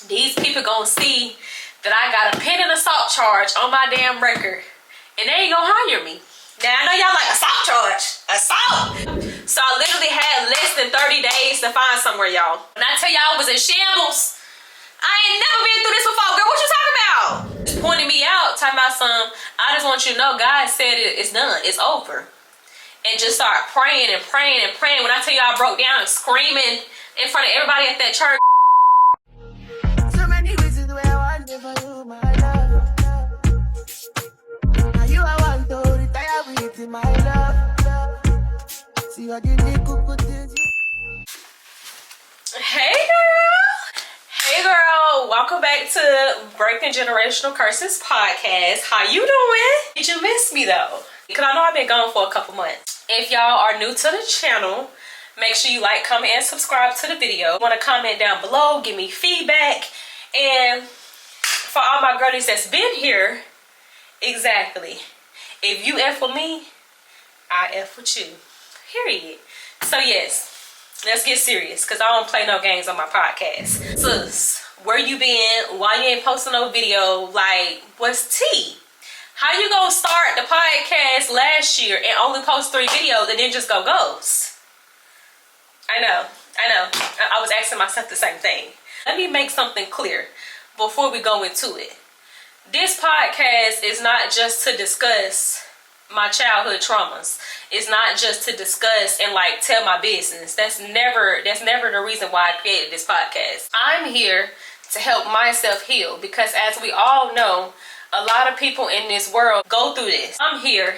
these people gonna see that I got a pending assault charge on my damn record, and they ain't gonna hire me. Now I know y'all like assault charge, assault. So I literally had less than 30 days to find somewhere, y'all. When I tell y'all I was in shambles, I ain't never been through this before, girl. What you talking about? Just pointing me out, talking about some. I just want you to know, God said it's done, it's over, and just start praying and praying and praying. When I tell y'all I broke down and screaming in front of everybody at that church. So many reasons where I want for you, my love. Now you I want to retire with my love. See what you need, good things you. Hey girl. Hey girl. Welcome back to Breaking Generational Curses podcast. How you doing? Did you miss me though? Because I know I've been gone for a couple months. If y'all are new to the channel, make sure you like, comment, and subscribe to the video. Want to comment down below, give me feedback. And for all my girlies that's been here, exactly. If you F with me, I F with you. Period. So yes, let's get serious, because I don't play no games on my podcast. Sis, where you been? Why you ain't posting no video? Like, what's tea? How you gonna start the podcast last year and only post 3 videos and then just go ghost? I know. I was asking myself the same thing. Let me make something clear before we go into it. This podcast is not just to discuss my childhood traumas. It's not just to discuss and like tell my business. That's never the reason why I created this podcast. I'm here to help myself heal, because as we all know, a lot of people in this world go through this. I'm here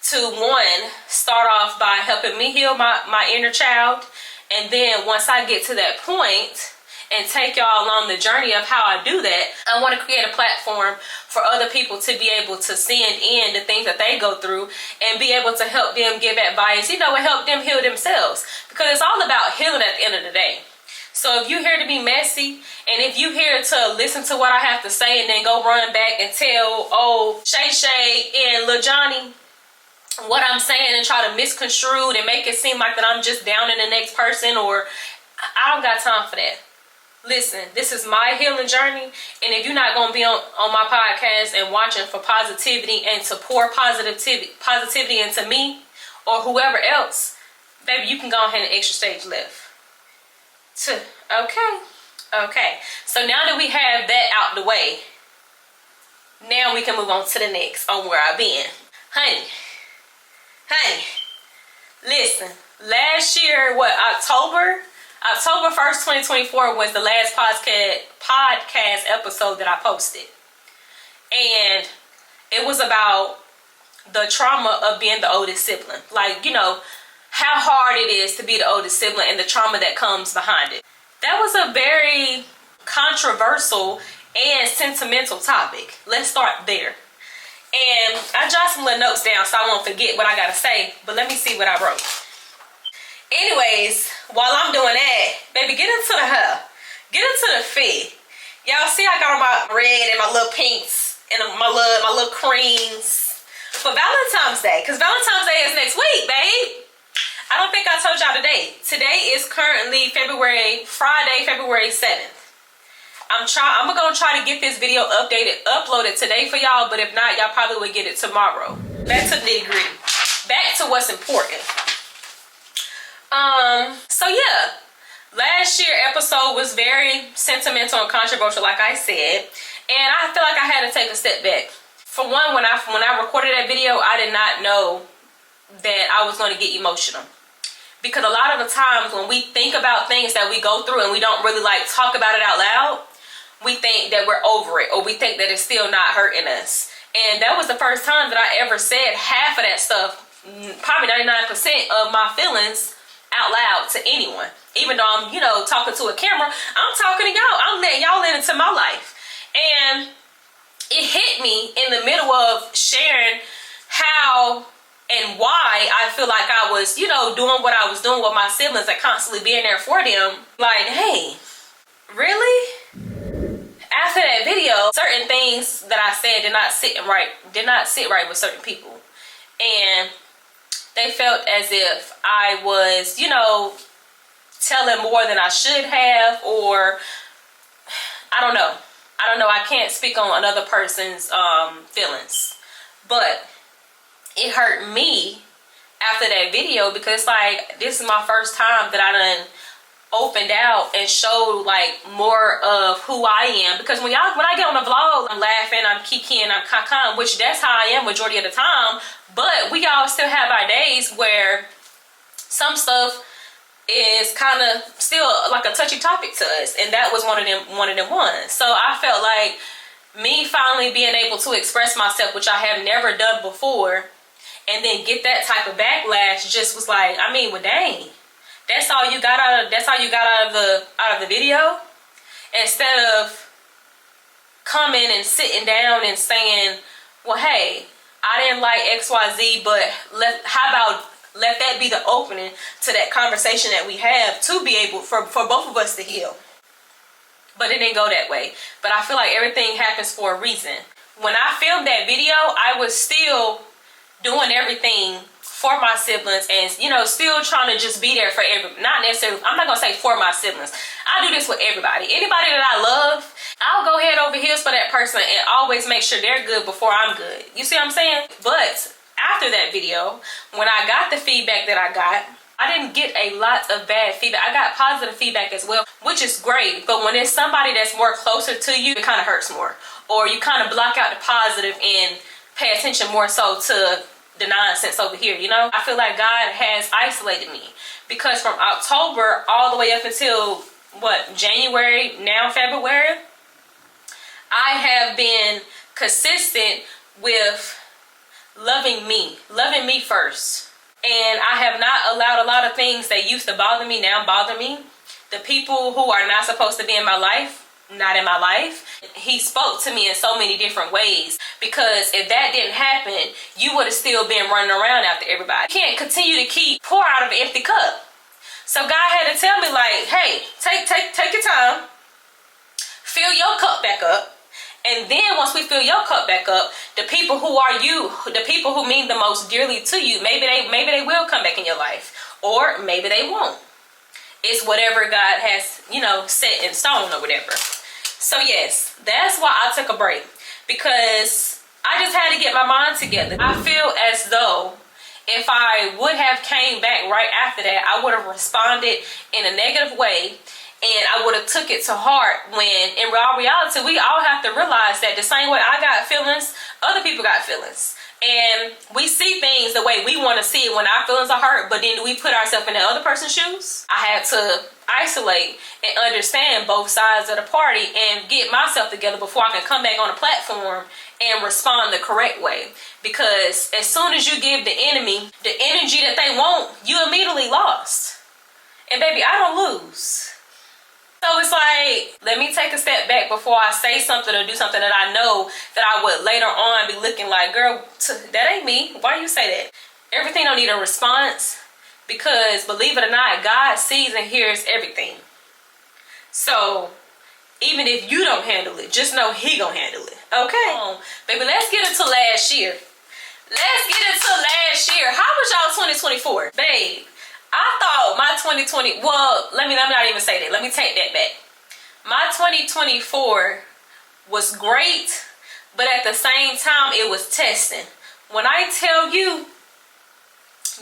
to, one, start off by helping me heal my inner child. And then once I get to that point and take y'all along the journey of how I do that, I want to create a platform for other people to be able to send in the things that they go through and be able to help them give advice, and help them heal themselves. Because it's all about healing at the end of the day. So if you're here to be messy, and if you're here to listen to what I have to say and then go run back and tell, Shay Shay and Lil Johnny what I'm saying and try to misconstrue and make it seem like that I'm just down in the next person, or I don't got time for that. Listen, this is my healing journey, and if you're not going to be on my podcast and watching for positivity and to pour positivity into me or whoever else, baby, you can go ahead and extra stage left. Okay. So now that we have that out the way, now we can move on to the next on where I've been. Honey, listen, last year, October 1st, 2024 was the last podcast episode that I posted. And it was about the trauma of being the oldest sibling. Like, how hard it is to be the oldest sibling and the trauma that comes behind it. That was a very controversial and sentimental topic. Let's start there. And I jot some little notes down so I won't forget what I gotta say, but let me see what I wrote. Anyways, while I'm doing that, baby, get into the hair. Get into the fit. Y'all see I got on my red and my little pinks and my little creams for Valentine's Day, because Valentine's Day is next week, babe. I don't think I told y'all today. Today is currently Friday, February 7th. I'm gonna try to get this video uploaded today for y'all, but if not, y'all probably will get it tomorrow. Back to the nitty-gritty. Back to what's important. So yeah, last year episode was very sentimental and controversial, like I said, and I feel like I had to take a step back. For one, when I recorded that video, I did not know that I was going to get emotional. Because a lot of the times when we think about things that we go through and we don't really like talk about it out loud, we think that we're over it, or we think that it's still not hurting us. And that was the first time that I ever said half of that stuff, probably 99% of my feelings out loud to anyone. Even though I'm, talking to a camera, I'm talking to y'all. I'm letting y'all into my life. And it hit me in the middle of sharing how and why I feel like I was, doing what I was doing with my siblings and constantly being there for them. Like, hey, really? After that video, certain things that I said did not sit right with certain people. And they felt as if I was, telling more than I should have, or I don't know. I can't speak on another person's feelings, but it hurt me after that video, because like, this is my first time that I done opened out and showed like more of who I am. Because when I get on a vlog, I'm laughing, I'm kikiing, I'm cacan, which that's how I am majority of the time. But we all still have our days where some stuff is kind of still like a touchy topic to us, and that was one of them ones. So I felt like me finally being able to express myself, which I have never done before, and then get that type of backlash, just was like, I mean, well, dang, that's all you got out of the video, instead of coming and sitting down and saying, well, hey, I didn't like XYZ, but how about let that be the opening to that conversation that we have, to be able for both of us to heal. But it didn't go that way. But I feel like everything happens for a reason. When I filmed that video, I was still doing everything for my siblings, and you know, still trying to just be there for not necessarily, I'm not gonna say for my siblings, I do this with everybody. Anybody that I love, I'll go head over heels for that person and always make sure they're good before I'm good. You see what I'm saying? But after that video, when I got the feedback that I got, I didn't get a lot of bad feedback. I got positive feedback as well, which is great. But when it's somebody that's more closer to you, it kind of hurts more. Or you kind of block out the positive and pay attention more so to the nonsense over here, you know? I feel like God has isolated me, because from October all the way up until, what, January, now February, I have been consistent with loving me first. And I have not allowed a lot of things that used to bother me now bother me. The people who are not supposed to be in my life, not in my life. He spoke to me in so many different ways, because if that didn't happen, you would have still been running around after everybody. You can't continue to pour out of an empty cup. So God had to tell me, like, hey, take your time, fill your cup back up. And then once we fill your cup back up, the people who are you, the people who mean the most dearly to you, maybe they will come back in your life, or maybe they won't. It's whatever God has, you know, set in stone or whatever. So yes, that's why I took a break, because I just had to get my mind together. I feel as though if I would have came back right after that, I would have responded in a negative way. And I would have took it to heart, when in reality, we all have to realize that the same way I got feelings, other people got feelings. And we see things the way we want to see it when our feelings are hurt, but then do we put ourselves in the other person's shoes? I had to isolate and understand both sides of the party and get myself together before I can come back on a platform and respond the correct way. Because as soon as you give the enemy the energy that they want, you immediately lost. And baby, I don't lose. So it's like, let me take a step back before I say something or do something that I know that I would later on be looking like, girl, that ain't me. Why you say that? Everything don't need a response, because believe it or not, God sees and hears everything. So even if you don't handle it, just know he gonna handle it. Okay? Baby, let's get into last year. How was y'all 2024? Babe, I thought my 2020, well, let me not even say that. Let me take that back. My 2024 was great, but at the same time, it was testing. When I tell you,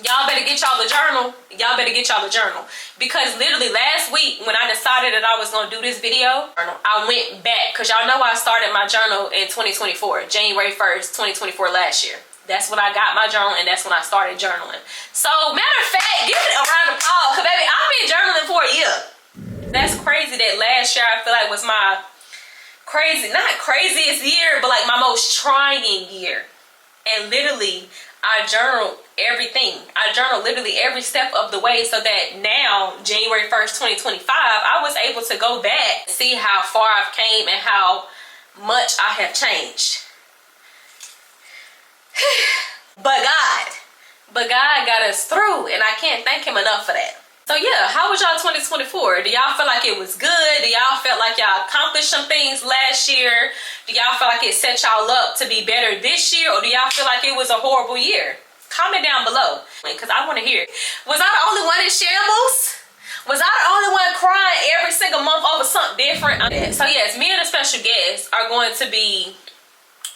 y'all better get y'all the journal. Because literally last week, when I decided that I was going to do this video, I went back. Because y'all know I started my journal in 2024, January 1st, 2024 last year. That's when I got my journal, and that's when I started journaling. So, matter of fact, give it a round of applause, because baby, I've been journaling for a year. That's crazy that last year I feel like was my not craziest year, but like my most trying year. And literally, I journaled everything. I journaled literally every step of the way, so that now, January 1st, 2025, I was able to go back and see how far I've came and how much I have changed. But God got us through, and I can't thank him enough for that. So yeah, how was y'all 2024? Do y'all feel like it was good? Do y'all feel like y'all accomplished some things last year? Do y'all feel like it set y'all up to be better this year? Or do y'all feel like it was a horrible year? Comment down below, because I want to hear it. Was I the only one in shambles? Was I the only one crying every single month over something different? So yes, me and a special guest are going to be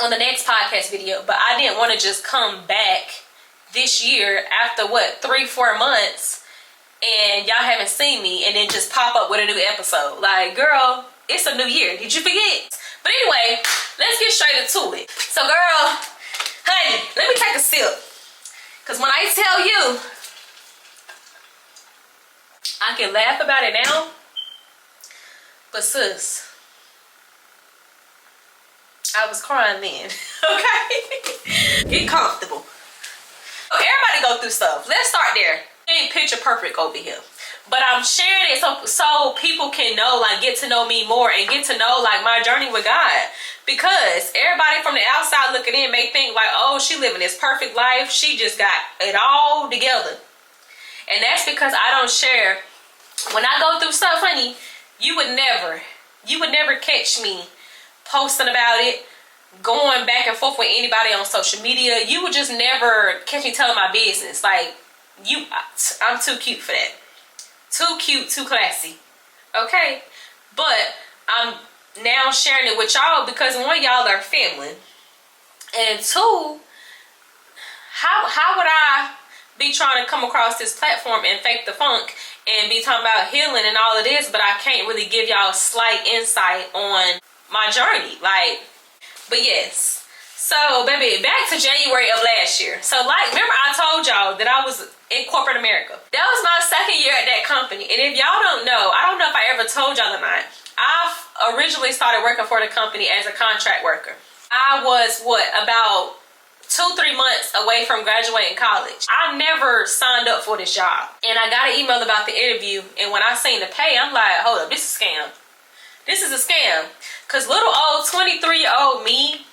on the next podcast video, but I didn't want to just come back this year after what, 3-4 months, and y'all haven't seen me, and then just pop up with a new episode. Like, girl, it's a new year. Did you forget? But anyway, let's get straight into it. So girl, honey, let me take a sip. Because when I tell you, I can laugh about it now, but sis, I was crying then. Okay? Get comfortable. Everybody go through stuff. Let's start there. It ain't picture perfect over here, but I'm sharing it so people can know, like, get to know me more and get to know, like, my journey with God. Because everybody from the outside looking in may think like, oh, she living this perfect life, she just got it all together. And that's because I don't share. When I go through stuff, honey, you would never catch me posting about it, going back and forth with anybody on social media. You would just never catch me telling my business. Like, I'm too cute for that. Too cute, too classy. Okay? But I'm now sharing it with y'all because one, y'all are family. And two, how would I be trying to come across this platform and fake the funk and be talking about healing and all of this, but I can't really give y'all a slight insight on my journey? Like, but yes. So, baby, back to January of last year. So, like, remember I told y'all that I was in corporate America. That was my second year at that company. And if y'all don't know, I don't know if I ever told y'all or not, I've originally started working for the company as a contract worker. I was, about 2-3 months away from graduating college. I never signed up for this job. And I got an email about the interview. And when I seen the pay, I'm like, hold up, this is a scam. This is a scam. Because little old 23-year-old me,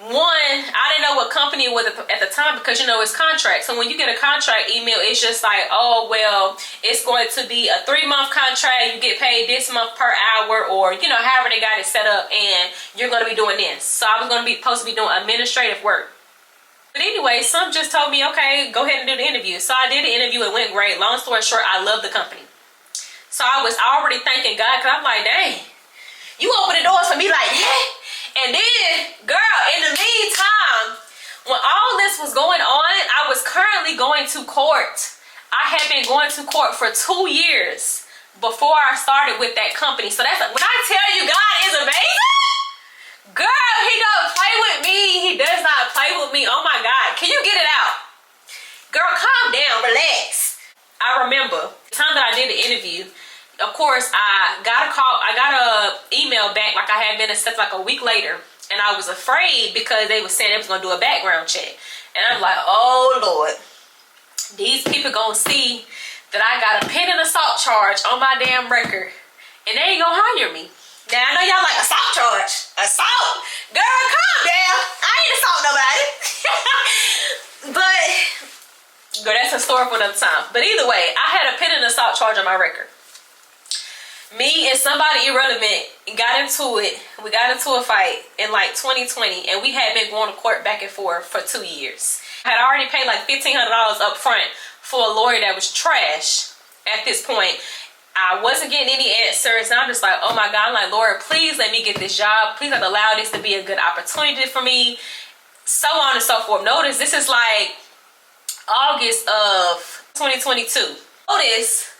one, I didn't know what company it was at the time because, you know, it's contract. So when you get a contract email, it's just like, oh, well, it's going to be a 3-month contract. You get paid this month per hour, or, you know, however they got it set up, and you're going to be doing this. So I was going to be supposed to be doing administrative work. But anyway, some just told me, okay, go ahead and do the interview. So I did the interview. It went great. Long story short, I love the company. So I was already thanking God, because I'm like, dang, you open the doors for me like that. And then, girl, in the meantime, when all this was going on, I was currently going to court. I had been going to court for 2 years before I started with that company. So that's, when I tell you God is amazing, girl, he don't play with me. He does not play with me. Oh my God. Can you get it out? Girl, calm down, relax. I remember the time that I did the interview, of course, I got a email back, like I had been accepted like a week later, and I was afraid because they were saying they was gonna do a background check, and I'm like, oh Lord, these people gonna see that I got a pen and assault charge on my damn record, and they ain't gonna hire me. Now I know y'all like, assault charge, assault, girl, calm down. I ain't assault nobody. But girl, that's a story for another time. But either way, I had a pen and assault charge on my record. Me and somebody irrelevant got into it. We got into a fight in like 2020, and we had been going to court back and forth for 2 years. I had already paid like $1,500 up front for a lawyer that was trash at this point. I wasn't getting any answers, and I'm just like, oh my God. I'm like, Lord, please let me get this job. Please allow this to be a good opportunity for me. So on and so forth. Notice this is like August of 2022. Notice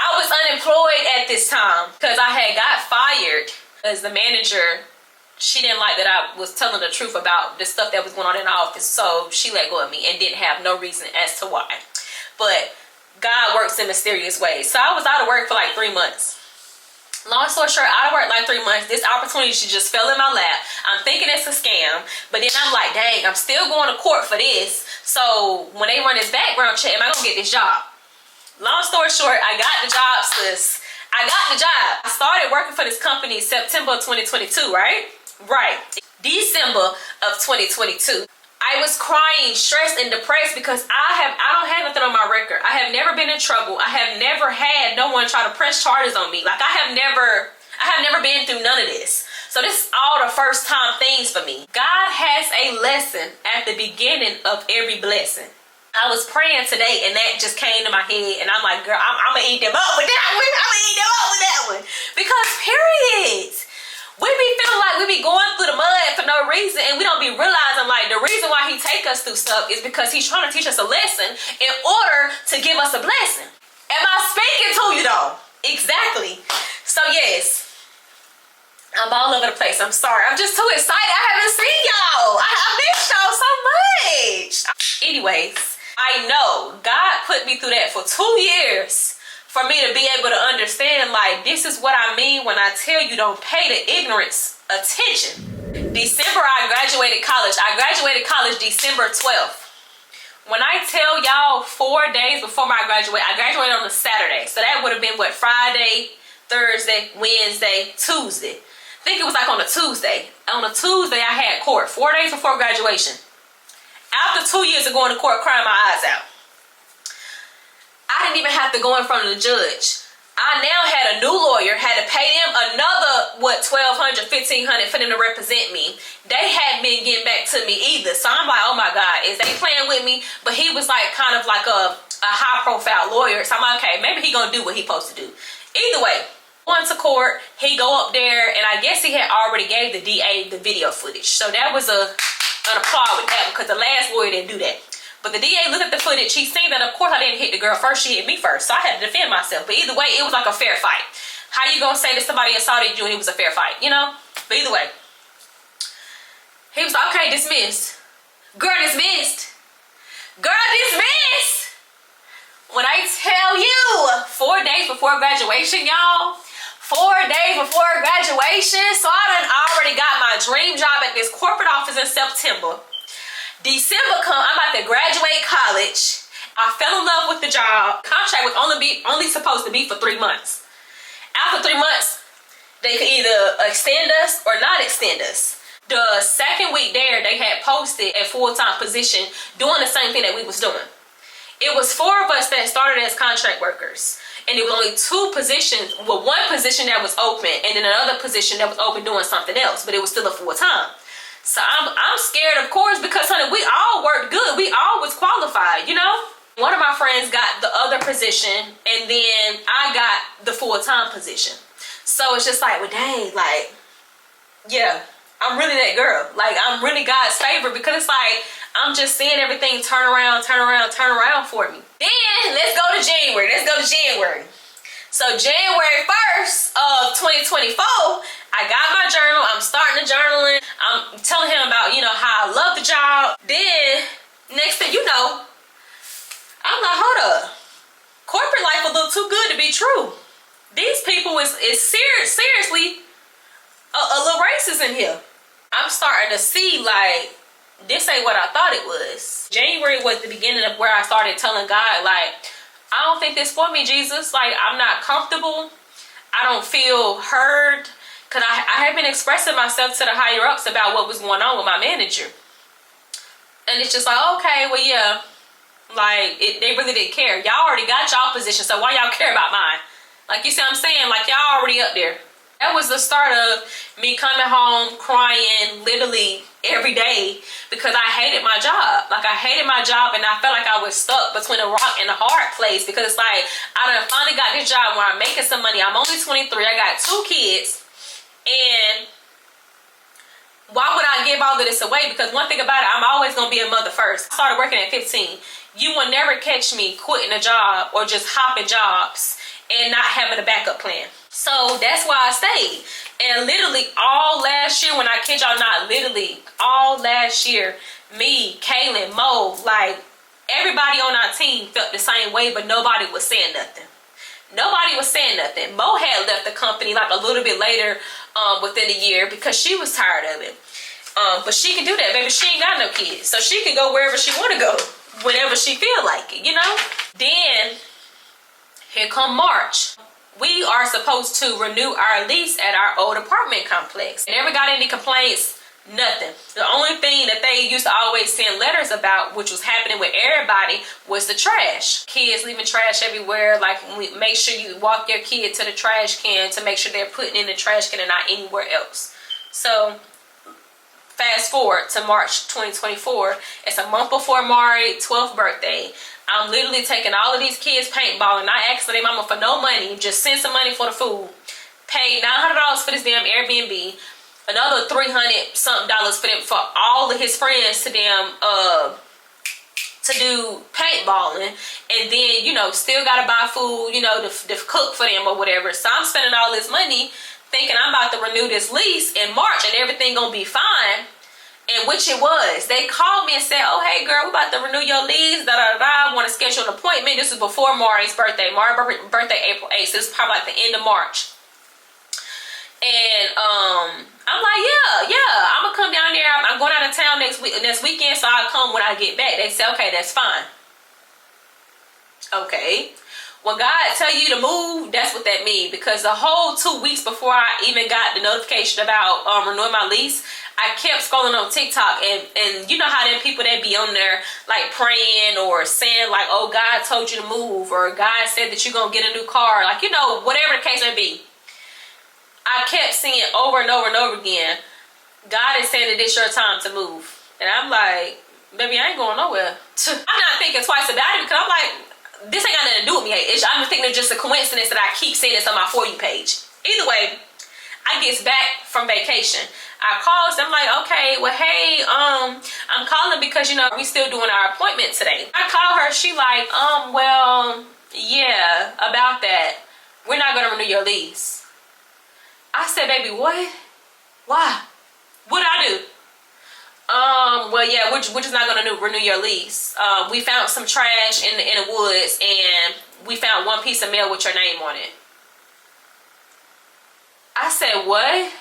I was unemployed at this time because I had got fired as the manager. She didn't like that I was telling the truth about the stuff that was going on in the office, so she let go of me and didn't have no reason as to why. But God works in mysterious ways. So I was out of work for like 3 months. Long story short, out of work like 3 months. This opportunity just fell in my lap. I'm thinking it's a scam, but then I'm like, dang, I'm still going to court for this. So when they run this background check, am I gonna get this job? Long story short, I got the job, sis. I got the job. I started working for this company September 2022, right? Right. December of 2022. I was crying, stressed, and depressed because I don't have nothing on my record. I have never been in trouble. I have never had no one try to press charges on me. Like I have never been through none of this. So this is all the first time things for me. God has a lesson at the beginning of every blessing. I was praying today and that just came to my head, and I'm like, girl, I'm gonna eat them up with that one. I'm gonna eat them up with that one. Because period. We be feeling like we be going through the mud for no reason, and we don't be realizing like the reason why he take us through stuff is because he's trying to teach us a lesson in order to give us a blessing. Am I speaking to you though? Exactly. So yes, I'm all over the place. I'm sorry. I'm just too excited. I haven't seen y'all. I missed y'all so much. Anyways, I know God put me through that for 2 years for me to be able to understand, like, this is what I mean when I tell you don't pay the ignorance attention. December, I graduated college. I graduated college December 12th. When I tell y'all 4 days before I graduated on a Saturday. So that would have been what, Friday, Thursday, Wednesday, Tuesday. I think it was like on a Tuesday. On a Tuesday, I had court 4 days before graduation. After 2 years of going to court crying my eyes out. I didn't even have to go in front of the judge. I now had a new lawyer, had to pay them another, what, $1,200, $1,500 for them to represent me. They hadn't been getting back to me either. So I'm like, oh my God, is they playing with me? But he was like kind of like a high profile lawyer. So I'm like, okay, maybe he gonna do what he supposed to do. Either way, went to court, he go up there, and I guess he had already gave the DA the video footage. So that was an applaud with that, because the last lawyer didn't do that. But the DA looked at the footage. He seen that, of course, I didn't hit the girl first. She hit me first. So I had to defend myself. But either way, it was like a fair fight. How you gonna say that somebody assaulted you and it was a fair fight, you know? But either way, he was like, okay, dismissed. Girl, dismissed. Girl, dismissed. When I tell you, 4 days before graduation, y'all. 4 days before graduation. So I done already got my dream job at this corporate office in September. December come, I'm about to graduate college. I fell in love with the job. Contract was only supposed to be for 3 months. After 3 months, they could either extend us or not extend us. The second week there, they had posted a full-time position doing the same thing that we was doing. It was 4 of us that started as contract workers. And it was only 2 positions, well, 1 position that was open and then another position that was open doing something else, but it was still a full-time. So I'm scared, of course, because, honey, we all worked good. We all was qualified, you know? One of my friends got the other position, and then I got the full-time position. So it's just like, well, dang, like, yeah, I'm really that girl. Like, I'm really God's favorite, because it's like, I'm just seeing everything turn around for me. Then, let's go to January. So January 1st of 2024, I got my journal. I'm starting the journaling. I'm telling him about, you know, how I love the job. Then, next thing you know, I'm like, hold up. Corporate life a little too good to be true. These people is seriously a little racist in here. I'm starting to see, like, this ain't what I thought it was. January was the beginning of where I started telling God, like, I don't think this for me, Jesus. Like, I'm not comfortable. I don't feel heard. Because I had been expressing myself to the higher ups about what was going on with my manager. And it's just like, okay, well, yeah. Like, they really didn't care. Y'all already got y'all position, so why y'all care about mine? Like, you see what I'm saying? Like, y'all already up there. That was the start of me coming home crying literally every day because I hated my job. Like, I hated my job, and I felt like I was stuck between a rock and a hard place, because it's like, I done finally got this job where I'm making some money. I'm only 23. I got 2 kids. And why would I give all of this away? Because one thing about it, I'm always going to be a mother first. I started working at 15. You will never catch me quitting a job or just hopping jobs and not having a backup plan. So that's why I stayed. And literally all last year, when I kid y'all not, literally all last year, me, Kaylin, Mo, like, everybody on our team felt the same way, but nobody was saying nothing. Nobody was saying nothing. Mo had left the company like a little bit later within a year because she was tired of it. But she can do that, baby. She ain't got no kids. So she can go wherever she want to go, whenever she feel like it, you know? Then, here come March. We are supposed to renew our lease at our old apartment complex. Never got any complaints, nothing. The only thing that they used to always send letters about, which was happening with everybody, was the trash. Kids leaving trash everywhere. Like, make sure you walk your kid to the trash can to make sure they're putting in the trash can and not anywhere else. So, fast forward to March 2024. It's a month before Mari's 12th birthday. I'm literally taking all of these kids paintballing, not asking their mama for no money, just send some money for the food. Paid $900 for this damn Airbnb, another $300 something for them, for all of his friends to them to do paintballing, and then, you know, still gotta buy food, you know, to cook for them or whatever. So I'm spending all this money thinking I'm about to renew this lease in March and everything gonna be fine, and which it was. They called me and said, oh, hey girl, we about to renew your lease, I want to schedule an appointment. This is before Mari's birthday. Mari's birthday April 8th, so this is probably like the end of March. And I'm like, yeah, I'm gonna come down there. I'm going out of town next weekend, so I'll come when I get back. They said, okay, that's fine. Okay. When God tell you to move, that's what that means. Because the whole 2 weeks before I even got the notification about renewing my lease, I kept scrolling on TikTok, and you know how them people that be on there like praying or saying like, oh, God told you to move, or God said that you're gonna get a new car, like, you know, whatever the case may be. I kept seeing over and over and over again, God is saying that this your time to move. And I'm like, baby, I ain't going nowhere. I'm not thinking twice about it, because I'm like, this ain't got nothing to do with me. I'm thinking it's just a coincidence that I keep seeing this on my For You page. Either way, I get back from vacation. I called, I'm like, okay, well, hey, I'm calling because, you know, we still doing our appointment today. I call her, she like, well, yeah, about that. We're not gonna renew your lease. I said, baby, what? Why? What'd I do? Well, yeah, we're just not gonna renew your lease. We found some trash in the woods, and we found one piece of mail with your name on it. I said, what?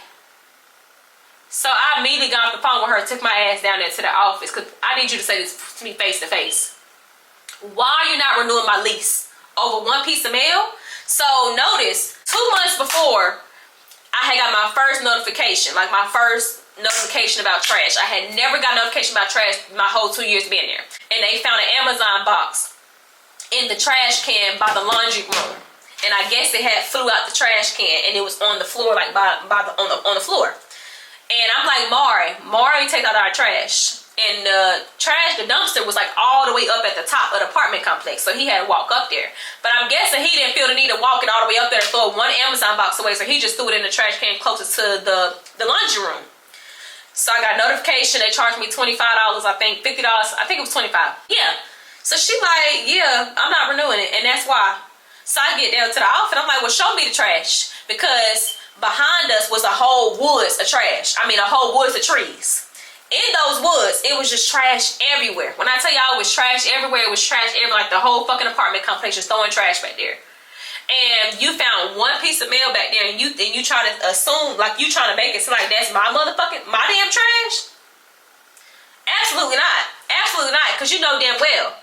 So I immediately got off the phone with her, took my ass down there to the office, because I need you to say this to me face to face. Why are you not renewing my lease? Over one piece of mail? So notice, 2 months before, I had got my first notification, like my first notification about trash. I had never got a notification about trash my whole 2 years being there. And they found an Amazon box in the trash can by the laundry room. And I guess it had flew out the trash can, and it was on the floor, like on the floor. And I'm like, Mari, take out our trash. And the dumpster was like all the way up at the top of the apartment complex, so he had to walk up there. But I'm guessing he didn't feel the need of walking all the way up there to throw one Amazon box away, so he just threw it in the trash can closest to the laundry room. So I got a notification. They charged me $25, I think $50. I think it was $25. Yeah. So she like, yeah, I'm not renewing it, and that's why. So I get down to the office. I'm like, well, show me the trash, because behind us was a whole woods of trash. I mean, a whole woods of trees. In those woods, it was just trash everywhere. When I tell y'all it was trash everywhere, it was trash everywhere. Like the whole fucking apartment complex just throwing trash back there. And you found one piece of mail back there, and you try to assume, like, you trying to make it seem like that's my damn trash? Absolutely not. Absolutely not. Because you know damn well,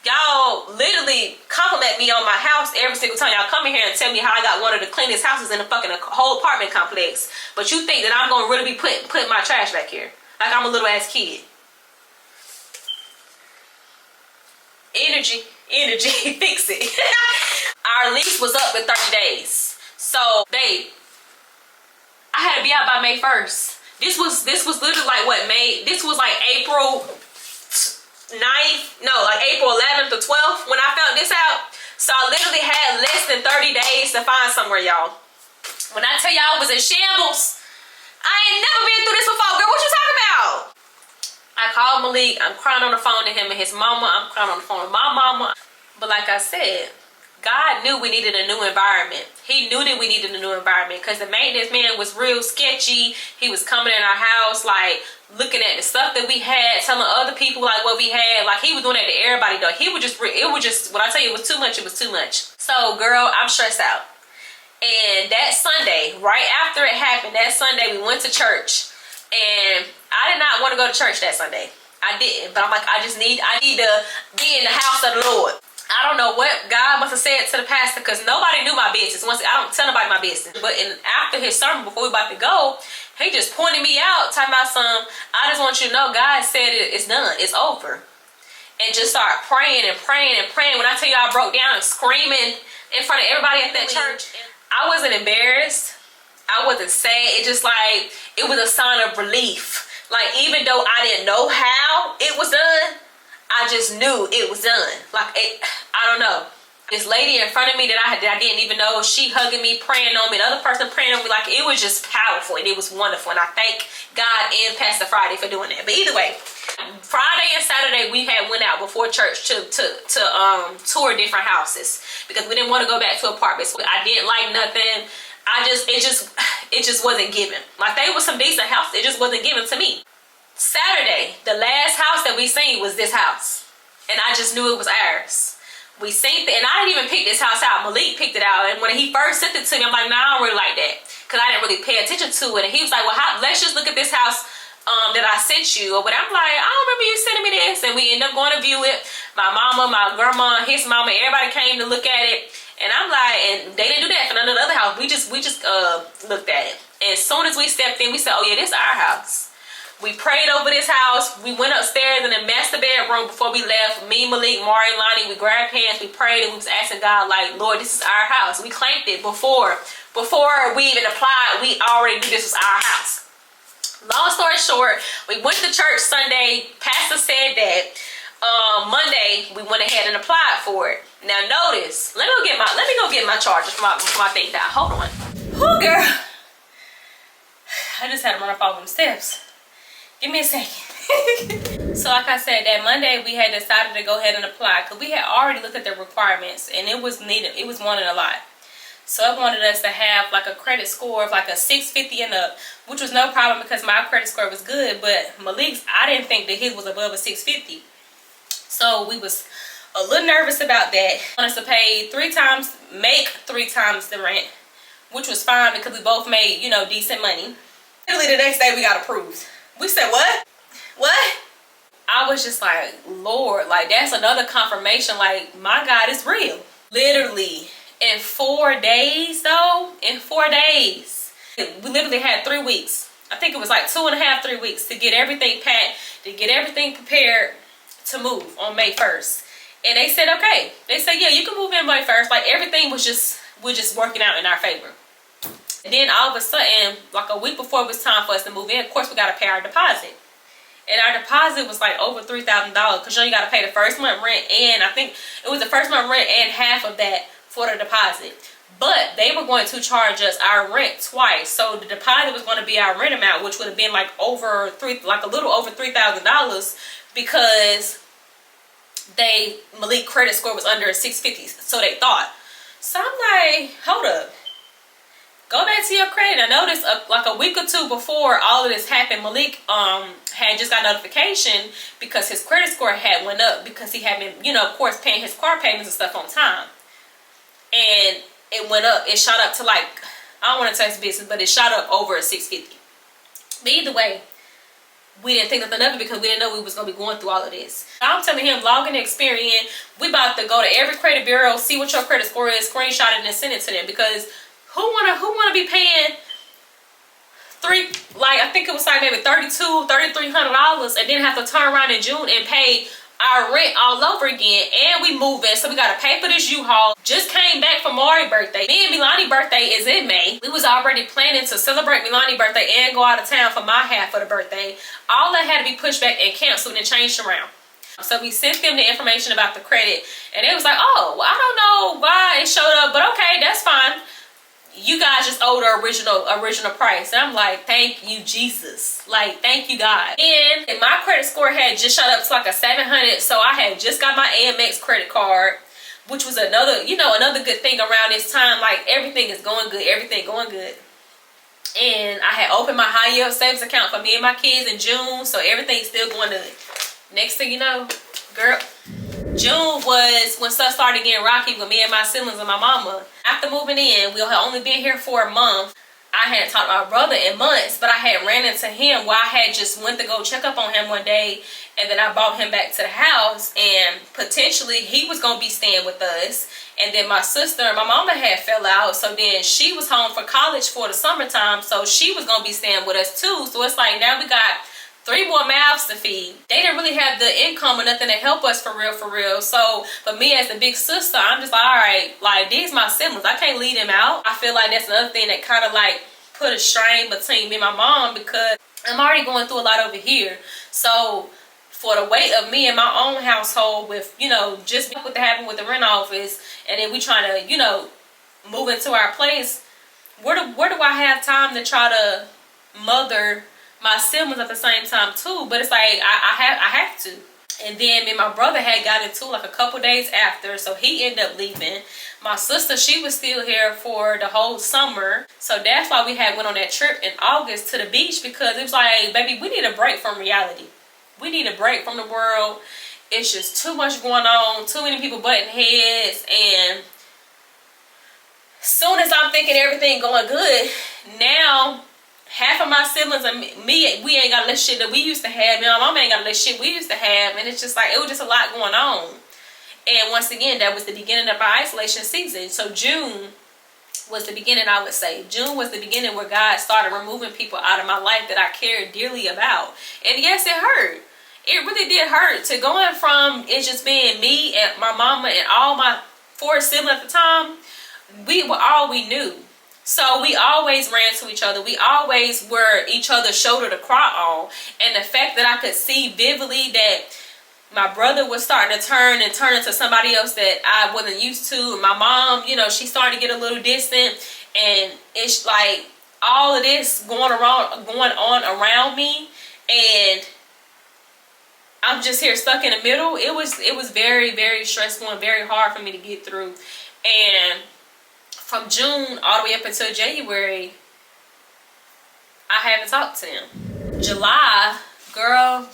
y'all literally compliment me on my house every single time y'all come in here and tell me how I got one of the cleanest houses in the fucking whole apartment complex. But you think that I'm going to really be putting my trash back here like I'm a little ass kid. Energy, fix it. Our lease was up in 30 days. So, babe, I had to be out by May 1st. This was literally like what, May? This was like April 9th, no, like April 11th or 12th when I found this out. So I literally had less than 30 days to find somewhere, y'all. When I tell y'all I was in shambles, I ain't never been through this before. Girl, what you talking about? I called Malik. I'm crying on the phone to him and his mama. I'm crying on the phone to my mama. But like I said, God knew we needed a new environment. He knew that we needed a new environment, because the maintenance man was real sketchy. He was coming in our house, like, looking at the stuff that we had, telling other people, like, what we had. Like, he was doing that to everybody, though. It was just, when I tell you it was too much, it was too much. So, girl, I'm stressed out. And that Sunday, right after it happened, that Sunday, we went to church. And I did not want to go to church that Sunday. I didn't. But I'm like, I need to be in the house of the Lord. I don't know what God must have said to the pastor, because nobody knew my business. I don't tell nobody my business. But after his sermon, before we about to go, he just pointed me out, talking about I just want you to know, God said it's done. It's over. And just start praying and praying and praying. When I tell you I broke down and screaming in front of everybody at that church, I wasn't embarrassed. I wasn't sad. It just like, it was a sign of relief Like, even though I didn't know how it was done, I just knew it was done. Like, I don't know. This lady in front of me that I didn't even know, she hugging me, praying on me, another person praying on me. Like, it was just powerful and it was wonderful. And I thank God and Pastor Friday for doing that. But either way, Friday and Saturday we had went out before church to tour different houses because we didn't want to go back to apartments. I didn't like nothing. It just wasn't given. Like, they were some decent houses, it just wasn't given to me. Saturday, the last house that we seen was this house, and I just knew it was ours. We seen it, and I didn't even pick this house out. Malik picked it out, and when he first sent it to me, I'm like, nah, I don't really like that, because I didn't really pay attention to it. And he was like, well, let's just look at this house that I sent you. But I'm like, I don't remember you sending me this. And we ended up going to view it. My mama, my grandma, his mama, everybody came to look at it. And I'm like, and they didn't do that for none of the other house. We just looked at it. And as soon as we stepped in, we said, oh yeah, this is our house. We prayed over this house. We went upstairs in the master bedroom before we left. Me, Malik, Mari, Lonnie, we grabbed hands, we prayed, and we was asking God, like, Lord, this is our house. We claimed it before we even applied. We already knew this was our house. Long story short, we went to church Sunday. Pastor said that Monday we went ahead and applied for it. Now notice, let me go get my charger for my thing down. Hold on. Whoo, girl. I just had to run up all them steps. Give me a second. So like I said, that Monday we had decided to go ahead and apply because we had already looked at the requirements and it was needed. It was wanted a lot. So it wanted us to have like a credit score of like a 650 and up, which was no problem because my credit score was good. But Malik's, I didn't think that his was above a 650. So we was a little nervous about that. Want us to pay make three times the rent, which was fine because we both made, you know, decent money. Literally the next day we got approved. We said, what? What? I was just like, Lord, like that's another confirmation. Like, my God is real. Literally in 4 days though, in 4 days, we literally had 3 weeks. I think it was like 2.5, 3 weeks to get everything packed, to get everything prepared to move on May 1st. And they said, okay. They said, yeah, you can move in May 1st. Like everything was just working out in our favor. And then all of a sudden, like a week before it was time for us to move in, of course we got to pay our deposit. And our deposit was like over $3,000 because you only got to pay the first month rent, and I think it was the first month rent and half of that for the deposit. But they were going to charge us our rent twice. So the deposit was going to be our rent amount, which would have been like a little over $3,000 because Malik credit score was under 650, so they thought. So I'm like, hold up. Go back to your credit. I noticed like a week or two before all of this happened, Malik had just got notification because his credit score had went up because he had been, you know, of course, paying his car payments and stuff on time. And it went up. It shot up to like, I don't want to touch business, but it shot up over a 650. But either way, we didn't think nothing of it because we didn't know we was going to be going through all of this. I'm telling him, log in Experian. We about to go to every credit bureau, see what your credit score is, screenshot it, and send it to them because who wanna be paying I think it was like maybe $3,300 and then have to turn around in June and pay our rent all over again, and we moving, so we gotta pay for this U-Haul. Just came back from Mari's birthday. Me and Milani's birthday is in May. We was already planning to celebrate Milani's birthday and go out of town for my half of the birthday. All that had to be pushed back and canceled and changed around. So we sent them the information about the credit, and it was like, oh, well, I don't know why it showed up, but okay, that's fine. You guys just owe the original price. And I'm like, thank you, Jesus. Like, thank you, God. And my credit score had just shot up to like a 700. So I had just got my Amex credit card, which was another good thing around this time. Like, everything is going good. Everything going good. And I had opened my high yield savings account for me and my kids in June. So everything's still going good. Next thing you know, girl, June was when stuff started getting rocky with me and my siblings and my mama. After moving in, we had only been here for a month. I hadn't talked to my brother in months, but I had ran into him while I had just went to go check up on him one day, and then I brought him back to the house, and potentially he was going to be staying with us. And then my sister and my mama had fell out, so then she was home for college for the summertime, so she was going to be staying with us too. So it's like now we got 3 more mouths to feed. They didn't really have the income or nothing to help us for real. So for me as the big sister, I'm just like, all right, like these my siblings, I can't leave them out. I feel like that's another thing that kind of like put a strain between me and my mom, because I'm already going through a lot over here. So for the weight of me and my own household with, you know, just what happened with the rent office, and then we trying to, you know, move into our place, where do I have time to try to mother my siblings at the same time too? But it's like I have to. And then me and my brother had got into like a couple days after, so he ended up leaving. My sister, she was still here for the whole summer, so that's why we had went on that trip in August to the beach, because it was like, baby, we need a break from reality. We need a break from the world. It's just too much going on, too many people butting heads, and soon as I'm thinking everything going good, now half of my siblings and me, we ain't got the shit that we used to have. My mama ain't got the shit we used to have, and it's just like, it was just a lot going on. And once again, that was the beginning of our isolation season. So June was the beginning, I would say. June was the beginning where God started removing people out of my life that I cared dearly about. And yes, it hurt. It really did hurt, to going from it just being me and my mama and all my 4 siblings at the time. We were all we knew. So we always ran to each other. We always were each other's shoulder to cry on. And the fact that I could see vividly that my brother was starting to turn into somebody else that I wasn't used to. My mom, you know, she started to get a little distant. And it's like all of this going on around me. And I'm just here stuck in the middle. It was very, very stressful and very hard for me to get through. And from June all the way up until January, I haven't talked to him. July, girl,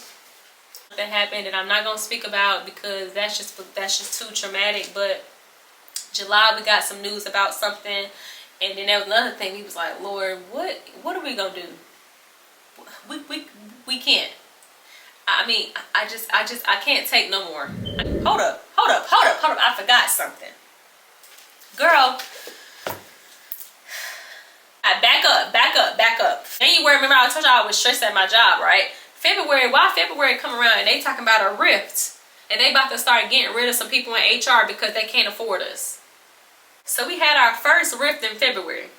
that happened that I'm not gonna speak about because that's just too traumatic. But July, we got some news about something, and then there was another thing. We was like, Lord, what are we gonna do? We can't. I mean, I can't take no more. Hold up. I forgot something. Girl, back up. January, remember I told y'all I was stressed at my job, right? Why February come around and they talking about a rift, and they about to start getting rid of some people in HR because they can't afford us. So we had our first rift in February.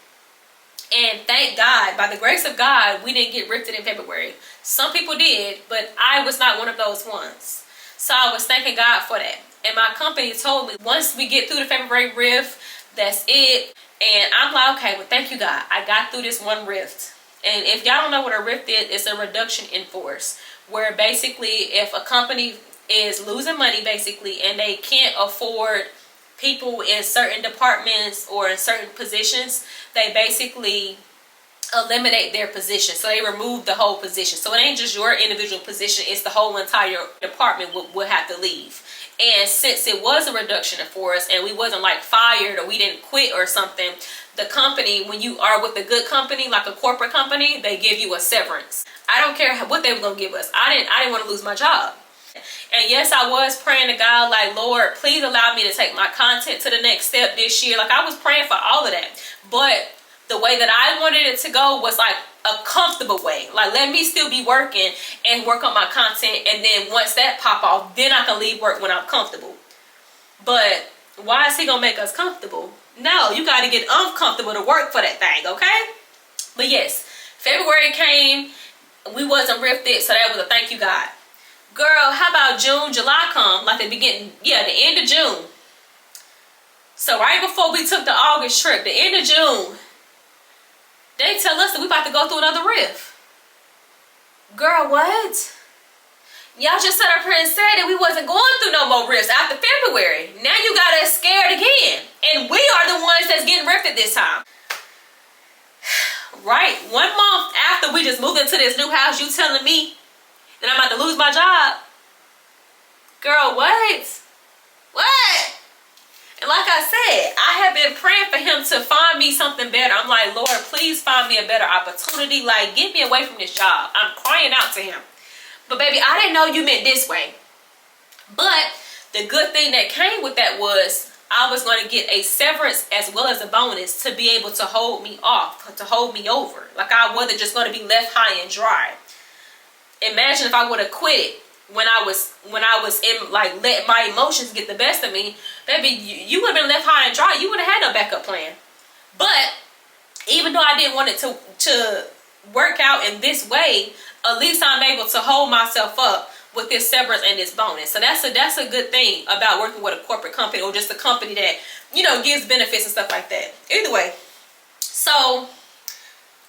And thank God, by the grace of God, we didn't get rifted in February. Some people did, but I was not one of those ones. So I was thanking God for that. And my company told me, once we get through the February rift, that's it. And I'm like, okay, well, thank you, God. I got through this one rift. And if y'all don't know what a rift is, it's a reduction in force. Where basically, if a company is losing money, basically, and they can't afford people in certain departments or in certain positions, they basically eliminate their position. So they remove the whole position. So it ain't just your individual position, it's the whole entire department will have to leave. And since it was a reduction in force and we wasn't like fired or we didn't quit or something, the company, when you are with a good company, like a corporate company, they give you a severance. I don't care what they were gonna give us. I didn't want to lose my job. And yes, I was praying to God, like, Lord, please allow me to take my content to the next step this year. Like, I was praying for all of that. But the way that I wanted it to go was like a comfortable way. Like, let me still be working and work on my content. And then once that pop off, then I can leave work when I'm comfortable. But why is he going to make us comfortable? No, you got to get uncomfortable to work for that thing, okay? But yes, February came. We wasn't rifted, so that was a thank you, God. Girl, how about June, July come? Like the beginning, yeah, the end of June. So right before we took the August trip, the end of June, they tell us that we about to go through another rift. Girl, what? Y'all just sat up here and said that we wasn't going through no more rifts after February. Now you got us scared again. And we are the ones that's getting rifted this time. Right, 1 month after we just moved into this new house, you telling me that I'm about to lose my job? Girl, what? What? And like I said, I have been praying for him to find me something better. I'm like, Lord, please find me a better opportunity. Like, get me away from this job. I'm crying out to him. But baby, I didn't know you meant this way. But the good thing that came with that was I was going to get a severance as well as a bonus to be able to hold me off, to hold me over. Like, I wasn't just going to be left high and dry. Imagine if I would have quit when I was in, like, letting my emotions get the best of me. Baby, you would have been left high and dry. You would have had no backup plan. But even though I didn't want it to work out in this way, at least I'm able to hold myself up with this severance and this bonus. So that's a good thing about working with a corporate company, or just a company that, you know, gives benefits and stuff like that. Either way, so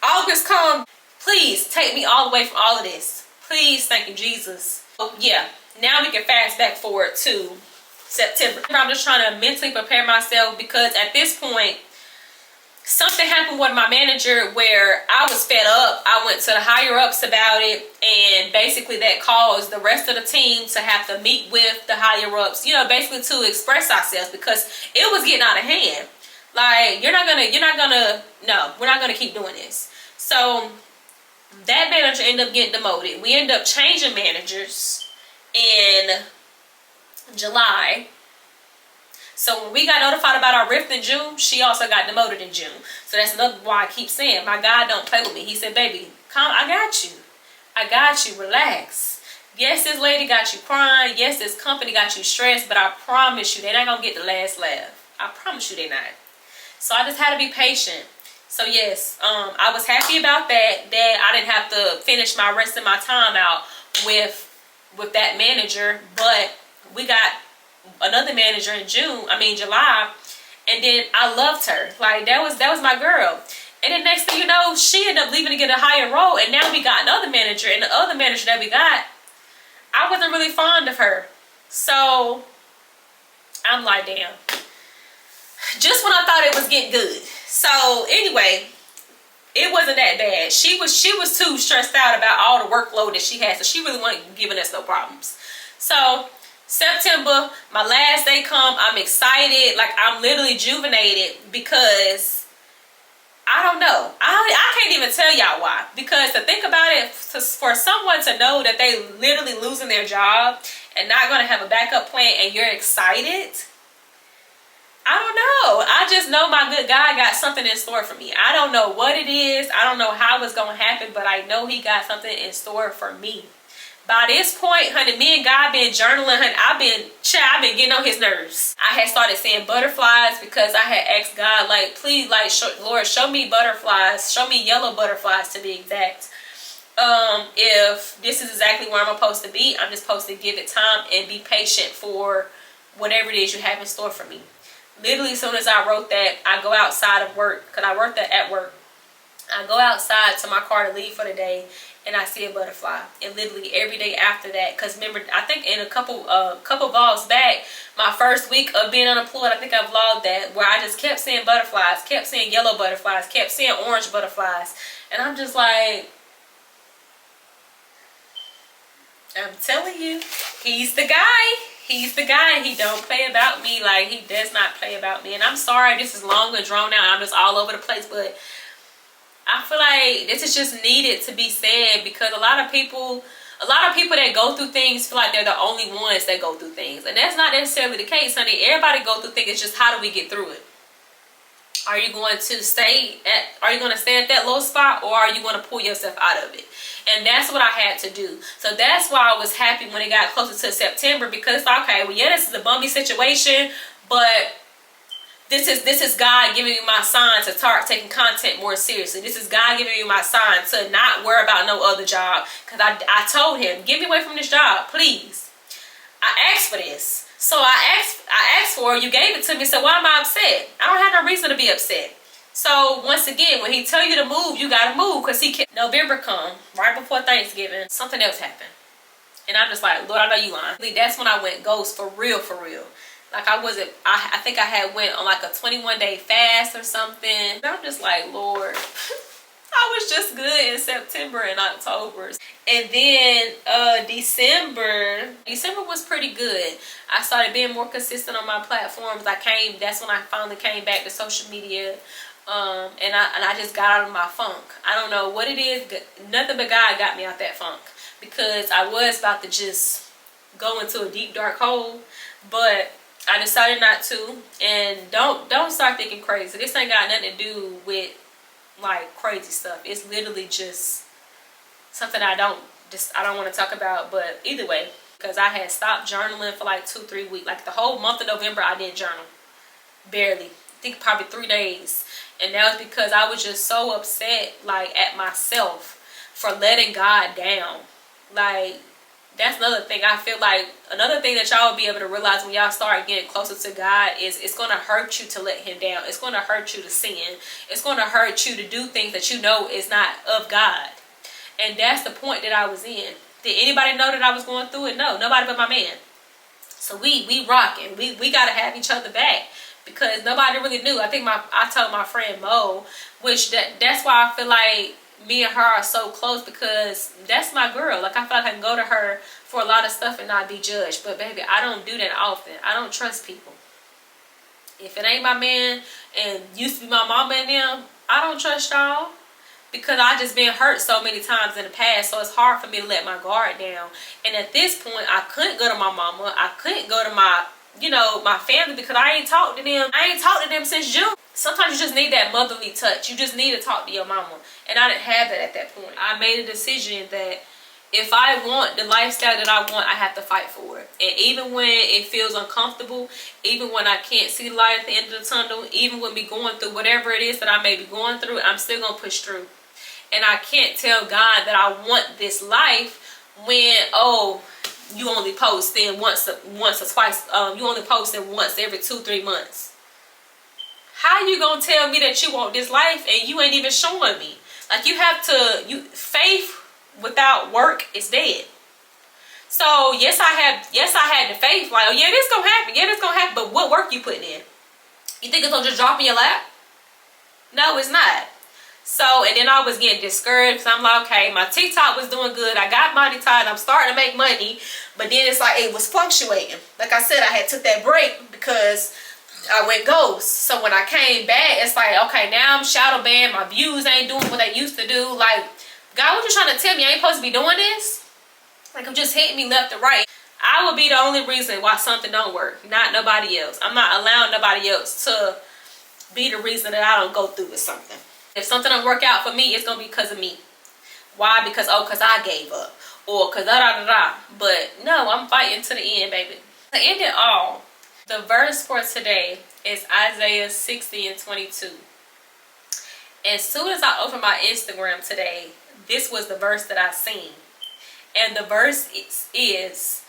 August come, please take me all the way from all of this. Please, thank you, Jesus. So yeah, now we can fast back forward to September. I'm just trying to mentally prepare myself, because at this point, something happened with my manager where I was fed up. I went to the higher ups about it, and basically that caused the rest of the team to have to meet with the higher ups, you know, basically to express ourselves, because it was getting out of hand. Like, no, we're not gonna keep doing this. So that manager ended up getting demoted. We ended up changing managers in July. So when we got notified about our rift in June, she also got demoted in June. So that's another why I keep saying, my God don't play with me. He said, baby, come, I got you. I got you, relax. Yes, this lady got you crying. Yes, this company got you stressed, but I promise you, they're not gonna get the last laugh. I promise you they're not. So I just had to be patient. So yes, I was happy about that I didn't have to finish my rest of my time out with that manager, but we got another manager in July, and then I loved her. Like, that was my girl. And then next thing you know, she ended up leaving to get a higher role, and now we got another manager, and the other manager that we got, I wasn't really fond of her. So I'm like, damn. Just when I thought it was getting good. So anyway, it wasn't that bad. She was too stressed out about all the workload that she had, so she really wasn't giving us no problems. So September, my last day come, I'm excited. Like, I'm literally rejuvenated, because I don't know. I can't even tell y'all why. Because to think about it, for someone to know that they literally losing their job and not going to have a backup plan, and you're excited, I don't know. I just know my good God got something in store for me. I don't know what it is. I don't know how it's going to happen, but I know he got something in store for me. By this point, honey, me and God been journaling, honey. I've been getting on his nerves. I had started seeing butterflies, because I had asked God, like, please, like, Lord, show me butterflies. Show me yellow butterflies, to be exact. If this is exactly where I'm supposed to be, I'm just supposed to give it time and be patient for whatever it is you have in store for me. Literally, as soon as I wrote that, I go outside of work, because I worked at work. I go outside to my car to leave for the day, and I see a butterfly. And literally every day after that, because remember, I think in a couple vlogs back, my first week of being unemployed, I think I vlogged that, where I just kept seeing butterflies, kept seeing yellow butterflies, kept seeing orange butterflies. And I'm just like, I'm telling you, he's the guy. He's the guy. He don't play about me. Like, he does not play about me. And I'm sorry, this is long and drawn out. I'm just all over the place, but I feel like this is just needed to be said, because a lot of people that go through things feel like they're the only ones that go through things, and that's not necessarily the case, honey. Everybody go through things. It's just, how do we get through it? Are you going to stay at that low spot, or are you going to pull yourself out of it? And that's what I had to do. So that's why I was happy when it got closer to September, because okay, well, yeah, this is a bumpy situation, but this is God giving me my sign to start taking content more seriously. This is God giving me my sign to not worry about no other job. Because I told him, get me away from this job, please. I asked for this. So I asked for it. You gave it to me. So why am I upset? I don't have no reason to be upset. So once again, when he tell you to move, you got to move. Because November come, right before Thanksgiving, something else happened. And I'm just like, Lord, I know you lying. That's when I went ghost for real, for real. Like, I think I had went on like a 21-day fast or something. And I'm just like, Lord, I was just good in September and October. And then December was pretty good. I started being more consistent on my platforms. That's when I finally came back to social media. And I just got out of my funk. I don't know what it is. Nothing but God got me out that funk. Because I was about to just go into a deep, dark hole. But I decided not to. And don't start thinking crazy. This ain't got nothing to do with like crazy stuff. It's literally just something I don't want to talk about. But either way, because I had stopped journaling for like 2-3 weeks. Like the whole month of November, I didn't journal. Barely. I think probably 3 days. And that was because I was just so upset, like, at myself for letting God down. Like, that's another thing. I feel like another thing that y'all will be able to realize when y'all start getting closer to God is it's going to hurt you to let him down. It's going to hurt you to sin. It's going to hurt you to do things that you know is not of God. And that's the point that I was in. Did anybody know that I was going through it? No, nobody but my man. So we rocking. We got to have each other back because nobody really knew. I think I told my friend Mo, which that's why I feel like me and her are so close, because that's my girl. Like, I feel like I can go to her for a lot of stuff and not be judged. But baby, I don't do that often. I don't trust people. If it ain't my man and used to be my mama and them, I don't trust y'all, because I just been hurt so many times in the past. So it's hard for me to let my guard down. And at this point, I couldn't go to my mama. I couldn't go to my, you know, my family, because I ain't talked to them. I ain't talked to them since June. Sometimes you just need that motherly touch. You just need to talk to your mama. And I didn't have that at that point. I made a decision that if I want the lifestyle that I want, I have to fight for it. And even when it feels uncomfortable, even when I can't see the light at the end of the tunnel, even with me going through whatever it is that I may be going through, I'm still going to push through. And I can't tell God that I want this life when, oh, you only post in once or twice. You only post in once every 2-3 months. How you gonna tell me that you want this life and you ain't even showing me? Like, you have to, faith without work is dead. So yes, I had the faith, like, oh yeah, this gonna happen, yeah, this gonna happen, but what work you putting in? You think it's gonna just drop in your lap? No, it's not. So, and then I was getting discouraged. I'm like, okay, my TikTok was doing good. I got monetized. I'm starting to make money. But then it's like, it was fluctuating. Like I said, I had took that break because I went ghost. So when I came back, it's like, okay, now I'm shadow banned. My views ain't doing what they used to do. Like, God, what you trying to tell me? I ain't supposed to be doing this? Like, I'm just hitting me left and right. I would be the only reason why something don't work, not nobody else. I'm not allowing nobody else to be the reason that I don't go through with something. If something don't work out for me, it's going to be because of me. Why? Because I gave up. Or because da-da-da-da. But no, I'm fighting to the end, baby. To end it all, the verse for today is Isaiah 60:22. As soon as I opened my Instagram today, this was the verse that I seen. And the verse is,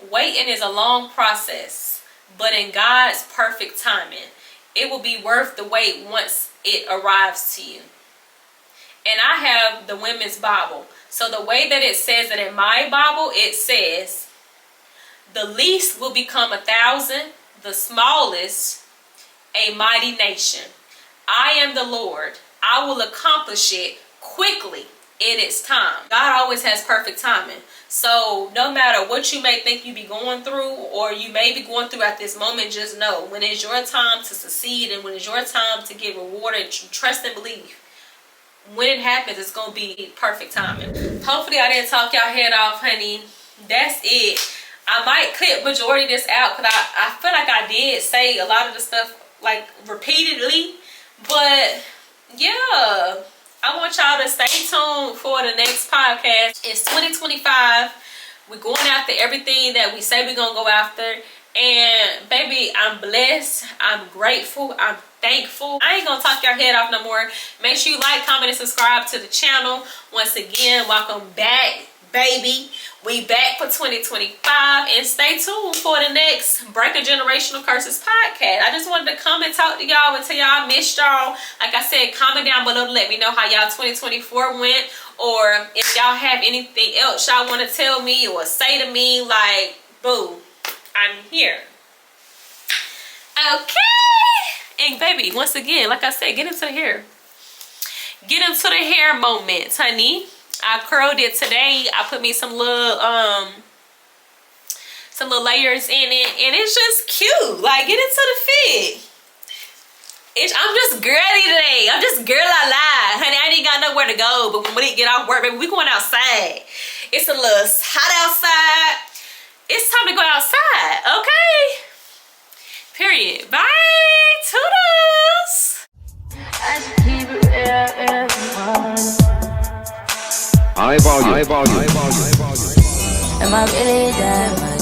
waiting is a long process, but in God's perfect timing, it will be worth the wait once it arrives to you. And I have the Women's Bible. So the way that it says it in my Bible, it says, the least will become 1,000, the smallest a mighty nation. I am the Lord. I will accomplish it quickly in its time. God always has perfect timing. So no matter what you may think you be going through, or you may be going through at this moment, just know when it's your time to succeed and when it's your time to get rewarded, trust and believe. When it happens, it's going to be perfect timing. Hopefully I didn't talk y'all head off, honey. That's it. I might clip majority of this out because I feel like I did say a lot of the stuff like repeatedly. But yeah, I want y'all to stay tuned for the next podcast. It's 2025. We're going after everything that we say we're going to go after. And baby, I'm blessed. I'm grateful. I'm thankful. I ain't going to talk your head off no more. Make sure you like, comment, and subscribe to the channel. Once again, welcome back, baby. We back for 2025. And stay tuned for the next Breaking Generational Curses podcast. I just wanted to come and talk to y'all and tell y'all I missed y'all. Like I said, comment down below to let me know how y'all 2024 went. Or if y'all have anything else y'all want to tell me or say to me, like, boo, I'm here. Okay. And baby, once again, like I said, get into the hair. Get into the hair moments, honey. I curled it today. I put me some little layers in it, and it's just cute. Like, get into the fit. I'm just girly today. I'm just girl la, honey. I ain't got nowhere to go, but when we get off work, baby, we going outside. It's a little hot outside. It's time to go outside, okay? Period. Bye. Toodles. High volume. Am I really that much?